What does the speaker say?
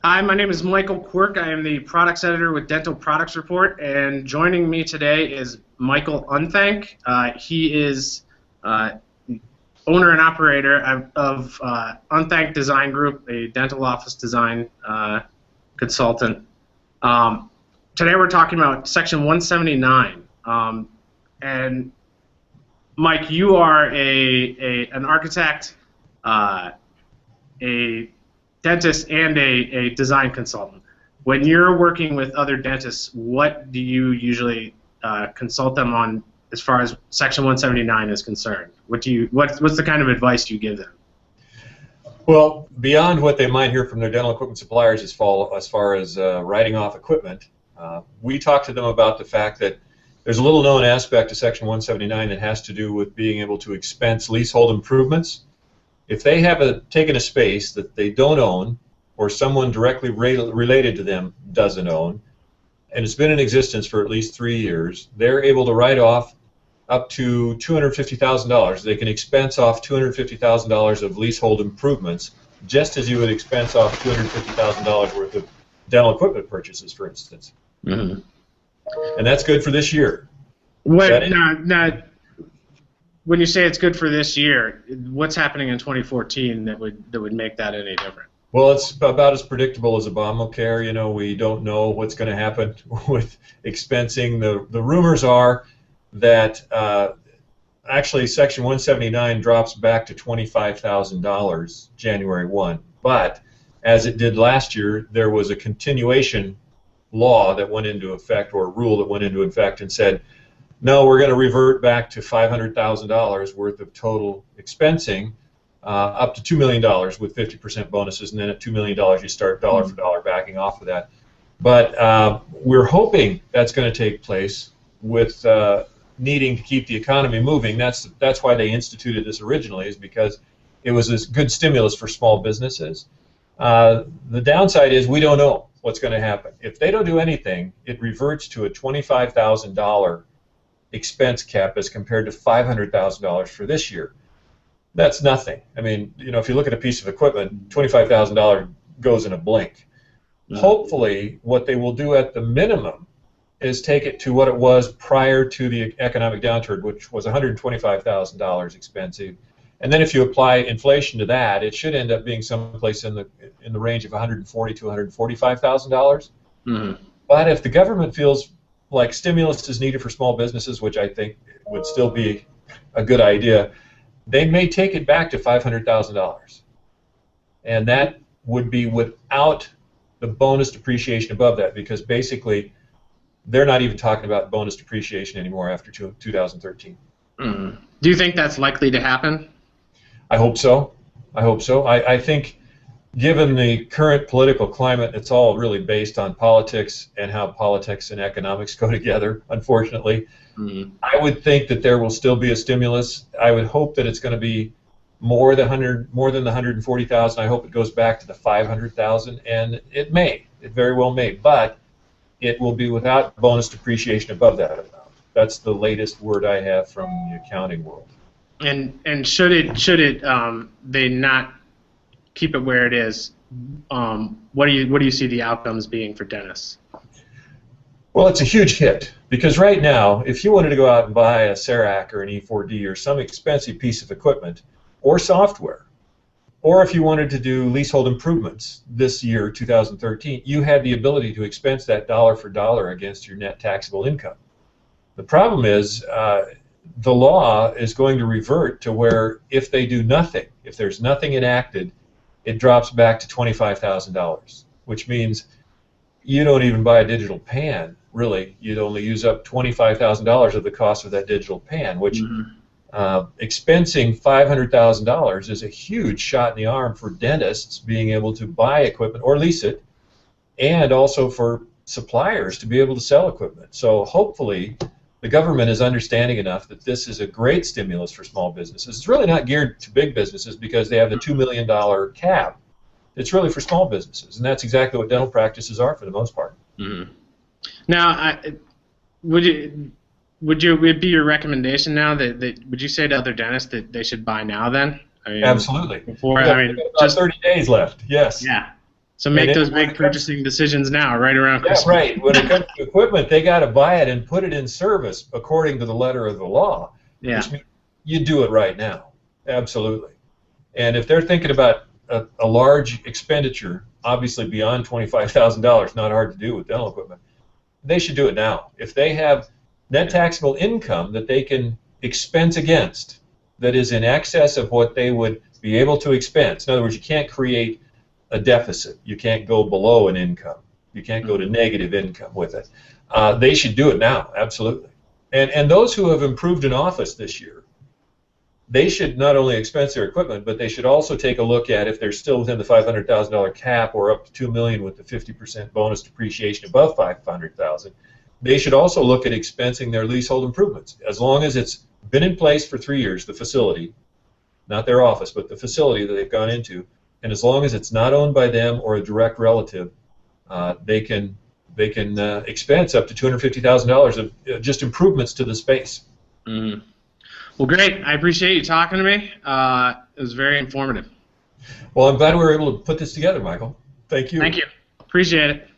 Hi, my name is Michael Quirk. I am the products editor with Dental Products Report, and joining me today is Michael Unthank. He is uh, owner and operator of Unthank Design Group, a dental office design consultant. Um, Today we're talking about Section 179. And Mike, you are an architect, uh, a dentist, and a design consultant. When you're working with other dentists, what do you usually consult them on as far as Section 179 is concerned? What's the kind of advice you give them? Well, beyond what they might hear from their dental equipment suppliers as far as writing off equipment, we talk to them about the fact that there's a little known aspect to Section 179 that has to do with being able to expense leasehold improvements. If they have taken a space that they don't own or someone directly related to them doesn't own, and it's been in existence for at least 3 years, they're able to write off up to $250,000. They can expense off $250,000 of leasehold improvements, just as you would expense off $250,000 worth of dental equipment purchases, for instance. Mm-hmm. And that's good for this year. Now, when you say it's good for this year, what's happening in 2014 that would make that any different? Well, it's about as predictable as Obamacare. You know, we don't know what's going to happen with expensing. The rumors are that actually Section 179 drops back to $25,000 January 1. But as it did last year, there was a continuation law that went into effect, or a rule that went into effect, and said, no, we're going to revert back to $500,000 worth of total expensing, up to $2 million with 50% bonuses, and then at $2 million you start dollar for dollar backing off of that. But we're hoping that's going to take place with needing to keep the economy moving. That's why they instituted this originally, is because it was a good stimulus for small businesses. The downside is we don't know what's going to happen. If they don't do anything, it reverts to a $25,000 expense cap as compared to $500,000 for this year. That's nothing. I mean, you know, if you look at a piece of equipment, $25,000 goes in a blink. Hopefully, what they will do at the minimum is take it to what it was prior to the economic downturn, which was $125,000 expensive. And then if you apply inflation to that, it should end up being someplace in the range of $140,000 to $145,000. Mm-hmm. But if the government feels like stimulus is needed for small businesses, which I think would still be a good idea, they may take it back to $500,000. And that would be without the bonus depreciation above that, because basically they're not even talking about bonus depreciation anymore after 2013. Mm-hmm. Do you think that's likely to happen? I hope so. I hope so. I think given the current political climate, it's all really based on politics and how politics and economics go together, unfortunately. Mm-hmm. I would think that there will still be a stimulus. I would hope that it's going to be more than the 140,000. I hope it goes back to the 500,000, and it may. It very well may, but it will be without bonus depreciation above that amount. That's the latest word I have from the accounting world. And should they not keep it where it is? What do you see the outcomes being for dentists? Well, it's a huge hit, because right now, if you wanted to go out and buy a Cerac or an E4D or some expensive piece of equipment or software, or if you wanted to do leasehold improvements this year, 2013, you had the ability to expense that dollar for dollar against your net taxable income. The problem is the law is going to revert to where if they do nothing, if there's nothing enacted, it drops back to $25,000, which means you don't even buy a digital pan, really. You'd only use up $25,000 of the cost of that digital pan, which expensing $500,000 is a huge shot in the arm for dentists being able to buy equipment or lease it, and also for suppliers to be able to sell equipment. So hopefully the government is understanding enough that this is a great stimulus for small businesses. It's really not geared to big businesses because they have the $2 million cap. It's really for small businesses, and that's exactly what dental practices are for the most part. Mm-hmm. Now, would it be your recommendation now that would you say to other dentists that they should buy now then? I mean, Absolutely. Before, just 30 days left. Yes. Yeah. So make those big purchasing decisions now, right around Christmas. Yeah, right. When it comes to equipment, they got to buy it and put it in service according to the letter of the law. Yeah. Which means you do it right now. Absolutely. And if they're thinking about a large expenditure, obviously beyond $25,000, not hard to do with dental equipment, they should do it now. If they have net taxable income that they can expense against that is in excess of what they would be able to expense, in other words, you can't create a deficit. You can't go below an income. You can't go to negative income with it. They should do it now, absolutely. And those who have improved an office this year, they should not only expense their equipment, but they should also take a look at if they're still within the $500,000 cap or up to $2 million with the 50% bonus depreciation above $500,000. They should also look at expensing their leasehold improvements. As long as it's been in place for 3 years, the facility, not their office, but the facility that they've gone into, and as long as it's not owned by them or a direct relative, they can expense up to $250,000 of just improvements to the space. Mm-hmm. Well, great. I appreciate you talking to me. It was very informative. Well, I'm glad we were able to put this together, Michael. Thank you. Thank you. Appreciate it.